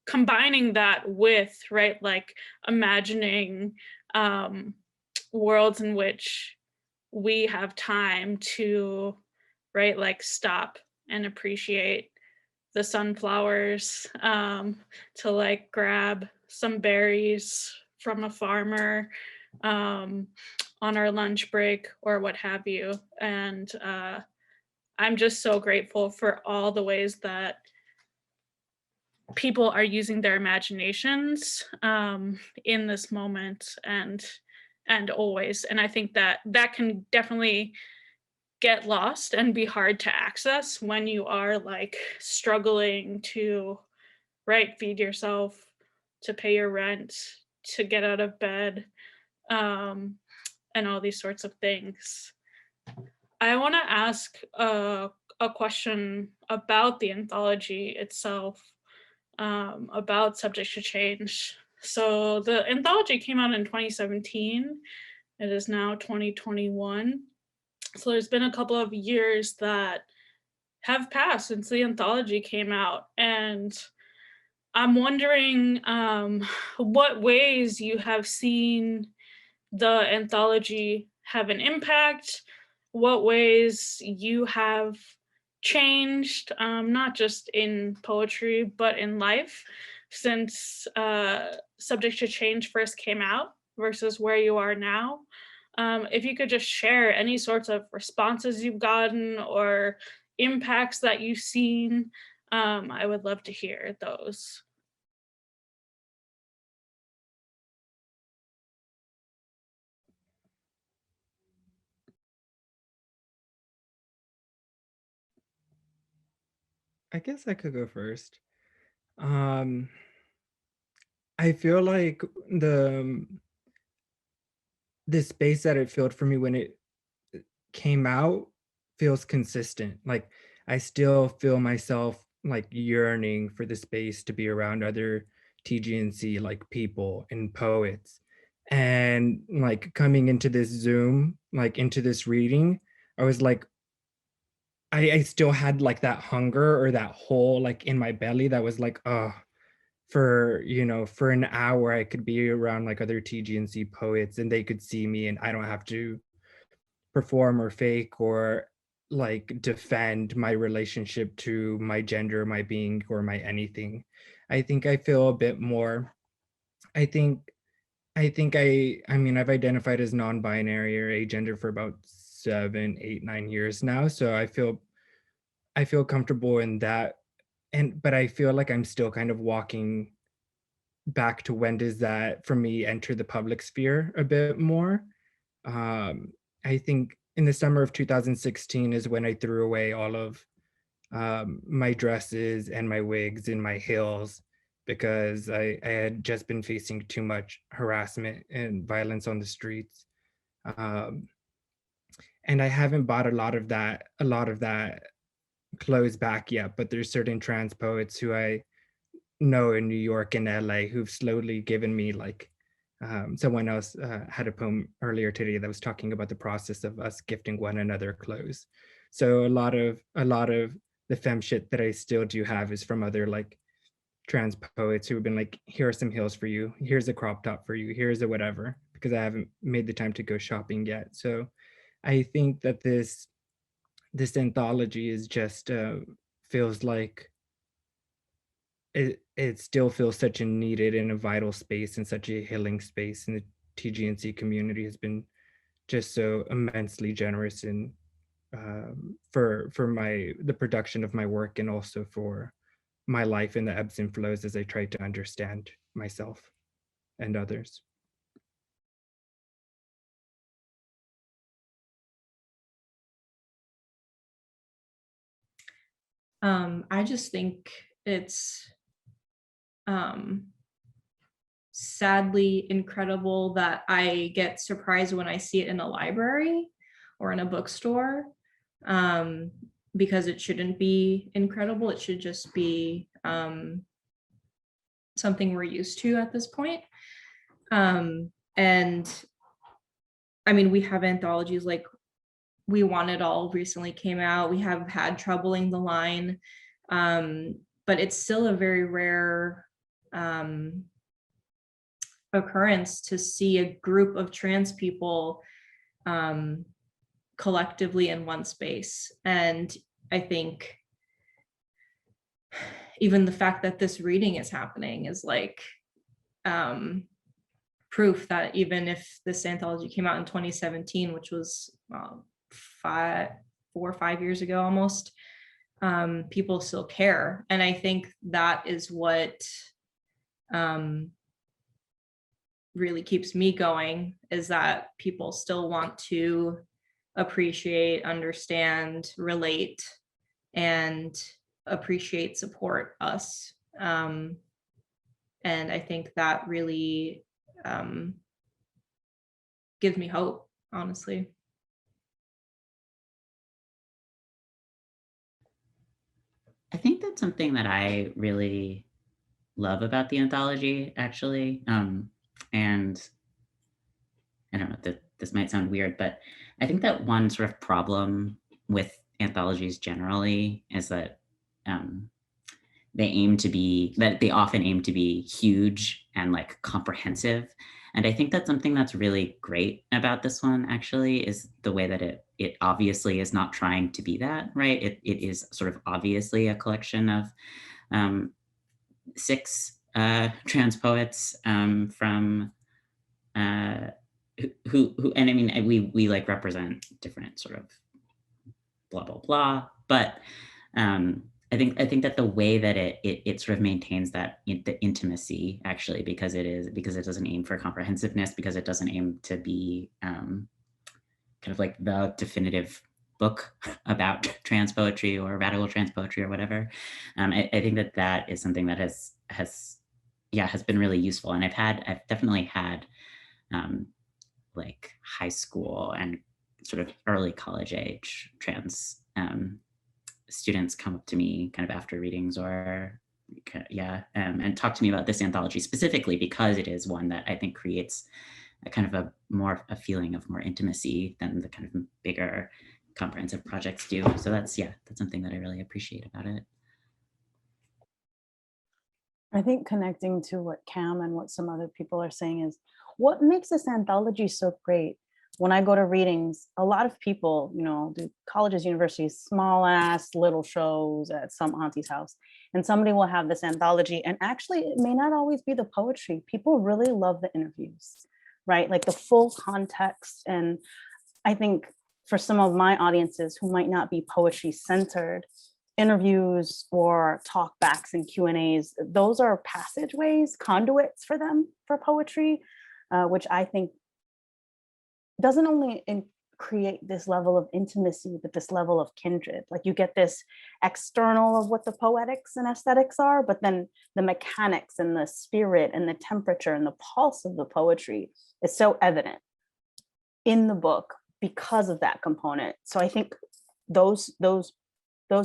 combining that with, right, like imagining worlds in which we have time to, right, like stop and appreciate the sunflowers, to like grab some berries from a farmer on our lunch break or what have you. And I'm just so grateful for all the ways that people are using their imaginations in this moment and always. And I think that that can definitely get lost and be hard to access when you are like struggling to, right, feed yourself, to pay your rent, to get out of bed, and all these sorts of things. I want to ask a question about the anthology itself, about Subject to Change. So the anthology came out in 2017. It is now 2021. So there's been a couple of years that have passed since the anthology came out. And I'm wondering what ways you have seen the anthology have an impact, what ways you have changed, not just in poetry, but in life. since Subject to Change first came out versus where you are now. If you could just share any sorts of responses you've gotten or impacts that you've seen, I would love to hear those. I guess I could go first. I feel like the space that it filled for me when it came out feels consistent. Like I still feel myself like yearning for the space to be around other TGNC like people and poets. And like coming into this Zoom, like into this reading, I was like, I still had like that hunger or that hole like in my belly that was like, oh, for for an hour I could be around like other TGNC poets and they could see me and I don't have to perform or fake or like defend my relationship to my gender, my being, or my anything. I think I feel a bit more. I think I mean I've identified as non-binary or agender for about 7, 8, 9 years now. So I feel comfortable in that. But I feel like I'm still kind of walking back to when does that for me enter the public sphere a bit more. I think in the summer of 2016 is when I threw away all of my dresses and my wigs and my heels because I had just been facing too much harassment and violence on the streets. Um, and I haven't bought a lot of that clothes back yet, but there's certain trans poets who I know in New York and LA who've slowly given me like someone else had a poem earlier today that was talking about the process of us gifting one another clothes. So a lot of the femme shit that I still do have is from other like trans poets who have been like, here are some heels for you, here's a crop top for you, here's a whatever, because I haven't made the time to go shopping yet. So I think that this anthology is just feels like it still feels such a needed and a vital space and such a healing space. And the TGNC community has been just so immensely generous in for the production of my work and also for my life and the ebbs and flows as I try to understand myself and others. I just think it's sadly incredible that I get surprised when I see it in a library or in a bookstore, because it shouldn't be incredible. It should just be something we're used to at this point. And I mean, we have anthologies like We Want It All recently came out. We have had Troubling the Line, but it's still a very rare occurrence to see a group of trans people collectively in one space. And I think even the fact that this reading is happening is like proof that even if this anthology came out in 2017, which was 4 or 5 years ago almost, people still care. And I think that is what really keeps me going, is that people still want to appreciate, understand, relate, and appreciate, support us. And I think that really gives me hope, honestly. I think that's something that I really love about the anthology, actually. And I don't know that this might sound weird, but I think that one sort of problem with anthologies generally is that they often aim to be huge and like comprehensive. And I think that's something that's really great about this one, actually, is the way that it obviously is not trying to be that, right? It is sort of obviously a collection of 6 trans poets from who and I mean we like represent different sort of blah blah blah, but I think that the way that it sort of maintains that the intimacy actually because it doesn't aim for comprehensiveness, because it doesn't aim to be kind of like the definitive book about trans poetry or radical trans poetry or whatever. I think that is something that has been really useful, and I've definitely had like high school and sort of early college age trans students come up to me kind of after readings or and talk to me about this anthology specifically because it is one that I think creates a kind of a feeling of more intimacy than the kind of bigger comprehensive projects do. So that's something that I really appreciate about it. I think connecting to what Cam and what some other people are saying is what makes this anthology so great. When I go to readings, a lot of people, do colleges, universities, small ass little shows at some auntie's house, and somebody will have this anthology. And actually, it may not always be the poetry. People really love the interviews, right? Like the full context. And I think for some of my audiences who might not be poetry centered, interviews or talkbacks and Q&As, those are passageways, conduits for them for poetry, which I think doesn't only create this level of intimacy, but this level of kindred. Like you get this external of what the poetics and aesthetics are, but then the mechanics and the spirit and the temperature and the pulse of the poetry is so evident in the book because of that component. So I think those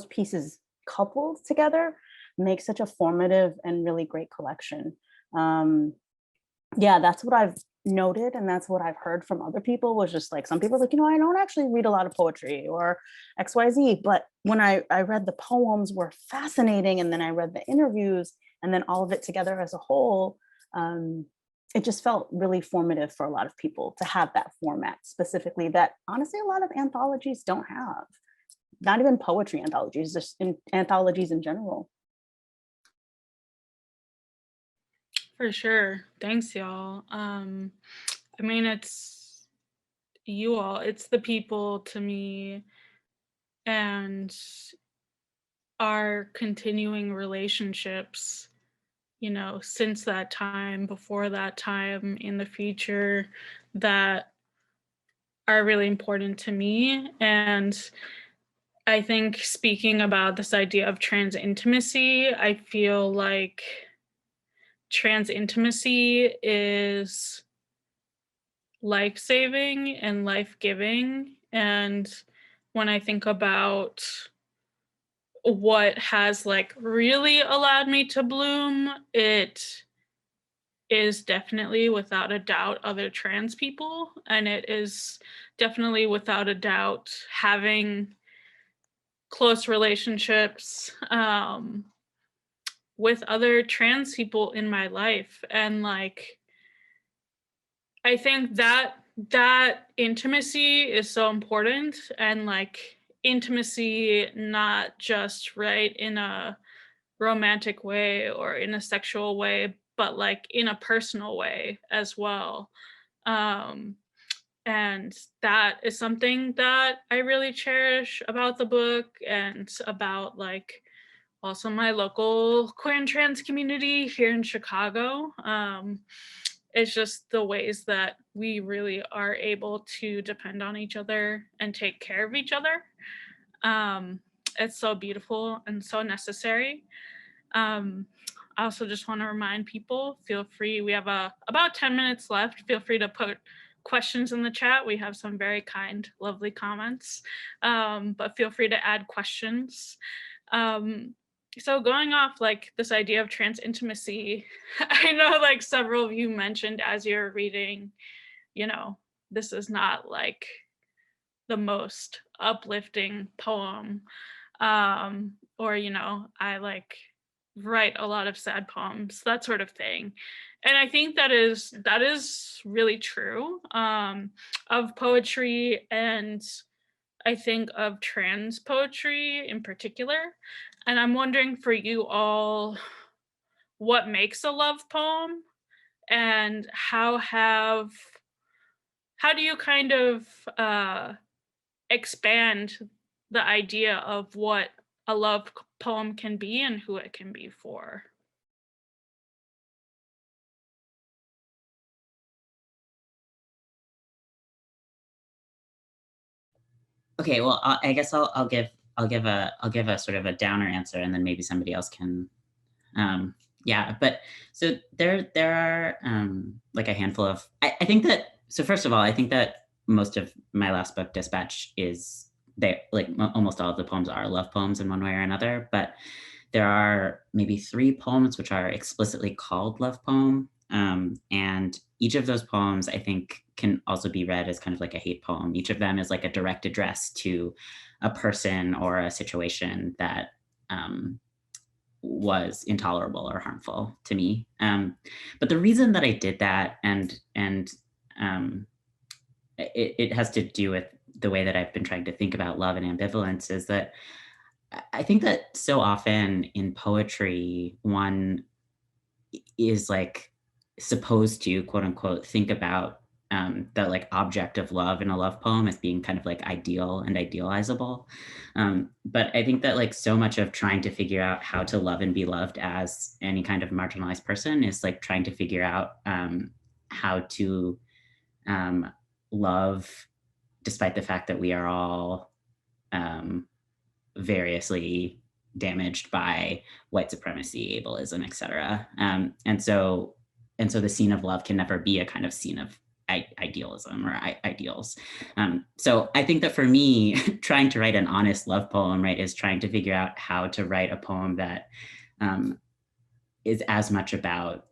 pieces coupled together make such a formative and really great collection. That's what I've noted, and that's what I've heard from other people, was just like some people are like, I don't actually read a lot of poetry or XYZ, but when I read the poems were fascinating, and then I read the interviews, and then all of it together as a whole, it just felt really formative for a lot of people to have that format specifically that honestly a lot of anthologies don't have. Not even poetry anthologies, just anthologies in general. For sure. Thanks, y'all. I mean, it's you all, it's the people to me, and our continuing relationships, since that time, before that time, in the future, that are really important to me. And I think speaking about this idea of trans intimacy, I feel like trans intimacy is life-saving and life-giving. And when I think about what has like really allowed me to bloom, it is definitely without a doubt other trans people. And it is definitely without a doubt having close relationships with other trans people in my life. And like, I think that intimacy is so important, and like intimacy, not just right in a romantic way or in a sexual way, but like in a personal way as well. And that is something that I really cherish about the book, and about like also my local queer and trans community here in Chicago. It's just the ways that we really are able to depend on each other and take care of each other. It's so beautiful and so necessary. I also just want to remind people, feel free, we have about 10 minutes left. Feel free to put questions in the chat. We have some very kind, lovely comments, but feel free to add questions. So going off like this idea of trans intimacy, I know like several of you mentioned as you're reading, this is not like the most uplifting poem, or, I like write a lot of sad poems, that sort of thing. And I think that is really true of poetry, and I think of trans poetry in particular. And I'm wondering for you all, what makes a love poem, and how do you kind of expand the idea of what a love poem can be and who it can be for? Okay, well, I guess I'll give a sort of a downer answer, and then maybe somebody else can. Yeah, but so there are like a handful of. I think that, so first of all, I think that most of my last book, Dispatch, is almost all of the poems are love poems in one way or another, but there are maybe 3 poems which are explicitly called love poem. And each of those poems, I think, can also be read as kind of like a hate poem. Each of them is like a direct address to a person or a situation that was intolerable or harmful to me. But the reason that I did that, and it has to do with the way that I've been trying to think about love and ambivalence, is that I think that so often in poetry, one is like supposed to, quote unquote, think about the like object of love in a love poem as being kind of like ideal and idealizable. But I think that like so much of trying to figure out how to love and be loved as any kind of marginalized person is like trying to figure out how to love despite the fact that we are all variously damaged by white supremacy, ableism, et cetera. And so the scene of love can never be a kind of scene of idealism or ideals. So I think that for me, trying to write an honest love poem, right, is trying to figure out how to write a poem that is as much about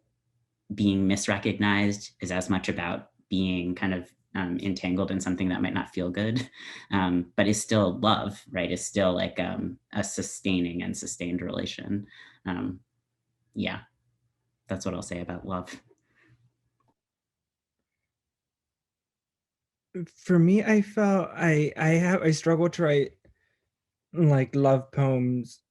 being misrecognized, is as much about being kind of entangled in something that might not feel good, but is still love, right? Is still like a sustaining and sustained relation. Yeah, that's what I'll say about love. For me, I felt I struggle to write like love poems.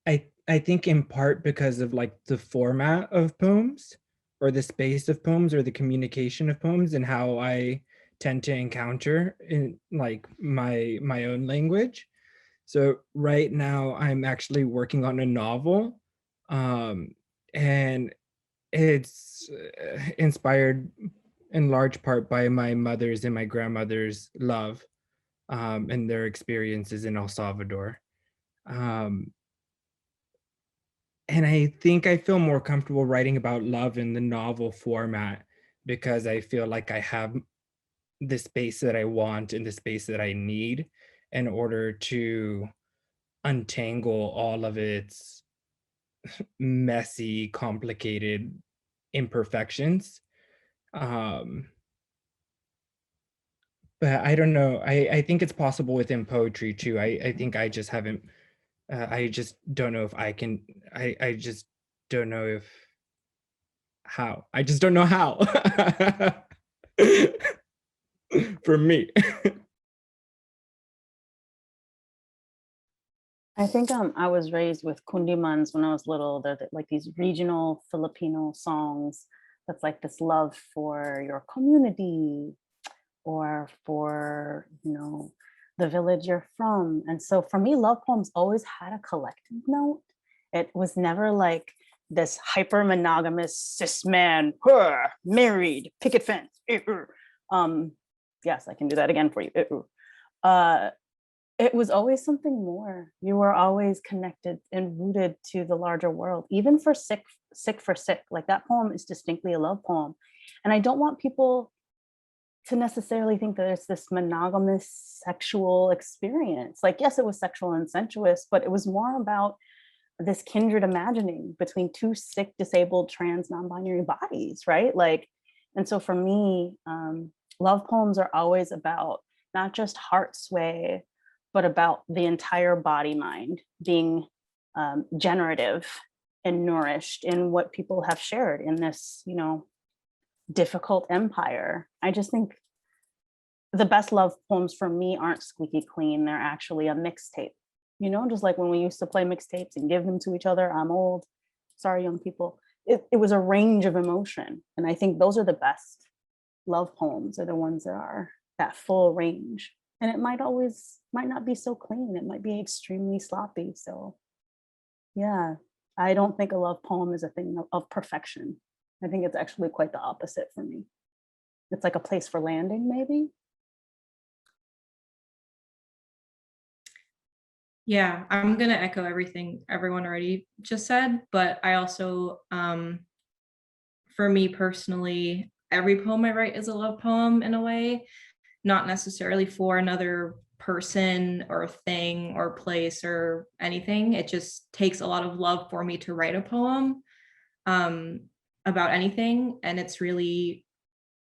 I think in part because of like the format of poems, or the space of poems, or the communication of poems, and how I tend to encounter in like my own language. So right now I'm actually working on a novel, and it's inspired in large part by my mother's and my grandmother's love, and their experiences in El Salvador. And I think I feel more comfortable writing about love in the novel format because I feel like I have the space that I want and the space that I need in order to untangle all of its messy, complicated imperfections. Um, but I don't know. I think it's possible within poetry too. I think I just haven't. I just don't know if I can. I just don't know if how. I just don't know how. For me. I think I was raised with kundimans when I was little. They're like these regional Filipino songs that's like this love for your community or for, you know, the village you're from. And so for me, love poems always had a collective note. It was never like this hyper monogamous cis man, married, picket fence. Yes, I can do that again for you. It was always something more. You were always connected and rooted to the larger world, even for sick for sick. Like that poem is distinctly a love poem. And I don't want people to necessarily think that it's this monogamous sexual experience. Like, yes, it was sexual and sensuous, but it was more about this kindred imagining between two sick, disabled, trans, non-binary bodies, right? Like, and so for me, love poems are always about not just heart sway, but about the entire body mind being generative and nourished in what people have shared in this, you know, difficult empire. I just think the best love poems for me aren't squeaky clean. They're actually a mixtape, you know, just like when we used to play mixtapes and give them to each other. I'm old. sorry, young people, it was a range of emotion. And I think those are the best love poems, are the ones that are that full range. And it might not be so clean. It might be extremely sloppy. So yeah, I don't think a love poem is a thing of perfection. I think it's actually quite the opposite for me. It's like a place for landing, maybe. Yeah, I'm gonna echo everything everyone already just said, but I also, for me personally, every poem I write is a love poem in a way, not necessarily for another person or thing or place or anything. It just takes a lot of love for me to write a poem about anything, and it's really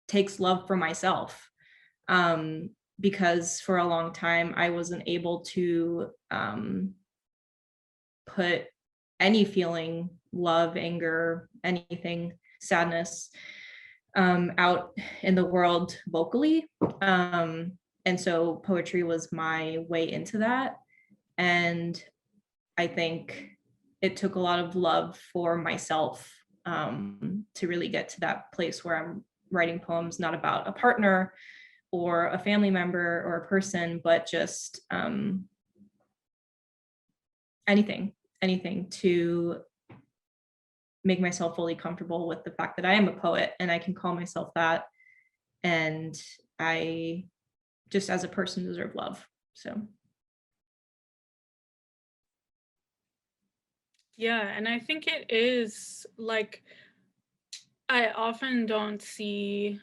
takes love for myself. Because for a long time I wasn't able to put any feeling, love, anger, anything, sadness, out in the world vocally. And so poetry was my way into that. And I think it took a lot of love for myself to really get to that place where I'm writing poems not about a partner or a family member or a person, but just anything to make myself fully comfortable with the fact that I am a poet and I can call myself that. And I just as a person deserve love. So. Yeah, and I think it is like, I often don't see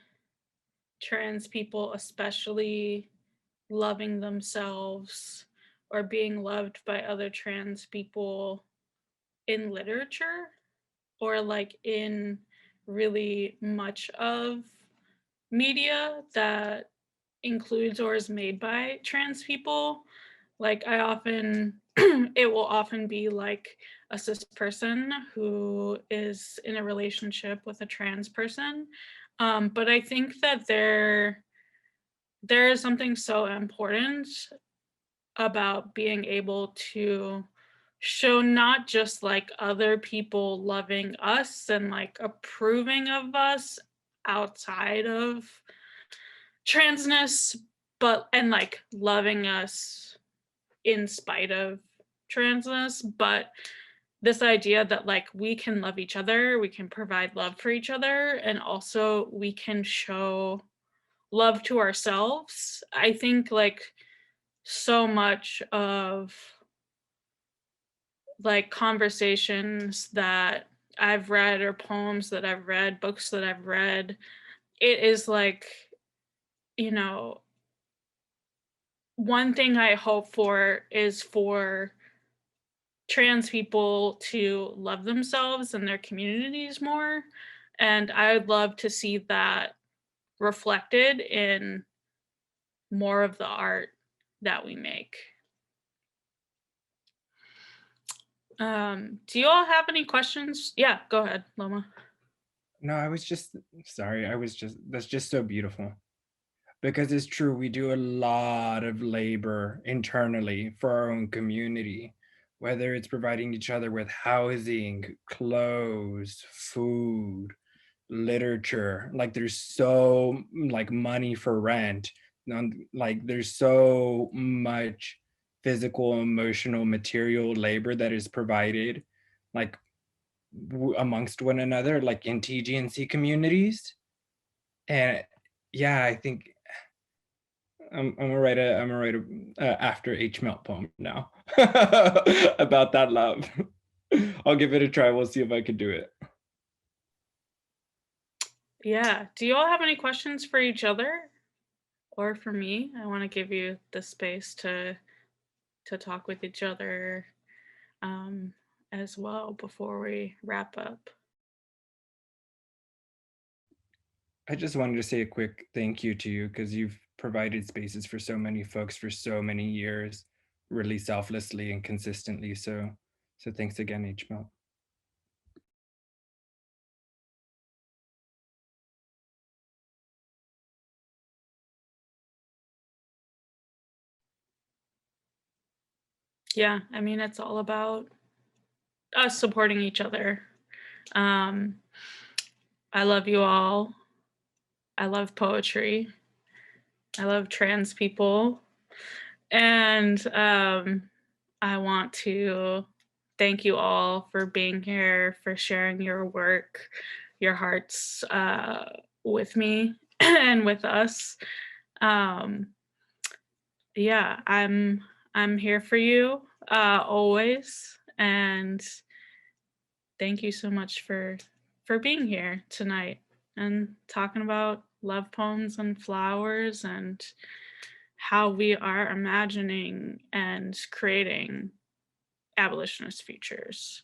trans people especially loving themselves or being loved by other trans people in literature, or like in really much of media that includes or is made by trans people. Like I often, it will often be like a cis person who is in a relationship with a trans person. But I think that there is something so important about being able to show not just like other people loving us and like approving of us outside of transness, but and like loving us in spite of transness, but this idea that like we can love each other, we can provide love for each other, and also we can show love to ourselves. I think like so much of like conversations that I've read or poems that I've read, books that I've read, it is like, you know, one thing I hope for is for trans people to love themselves and their communities more. And I would love to see that reflected in more of the art that we make. Do you all have any questions? Yeah, go ahead, Loma. No, I was just, sorry, that's just so beautiful. Because it's true, we do a lot of labor internally for our own community, whether it's providing each other with housing, clothes, food, literature. Like there's so like money for rent, like there's so much physical, emotional, material labor that is provided like amongst one another, like in TG&C communities. And yeah, I think I'm gonna write a after H melt poem now about that love. I'll give it a try. We'll see if I can do it. Yeah. Do you all have any questions for each other or for me? I want to give you the space to talk with each other as well before we wrap up. I just wanted to say a quick thank you to you because you've provided spaces for so many folks for so many years, really selflessly and consistently. So thanks again, H melt. Yeah, I mean, it's all about us supporting each other I love you all. I love poetry. I love trans people. And I want to thank you all for being here, for sharing your work, your hearts with me and with us. Yeah, I'm here for you always, and thank you so much for being here tonight and talking about love poems and flowers and how we are imagining and creating abolitionist futures.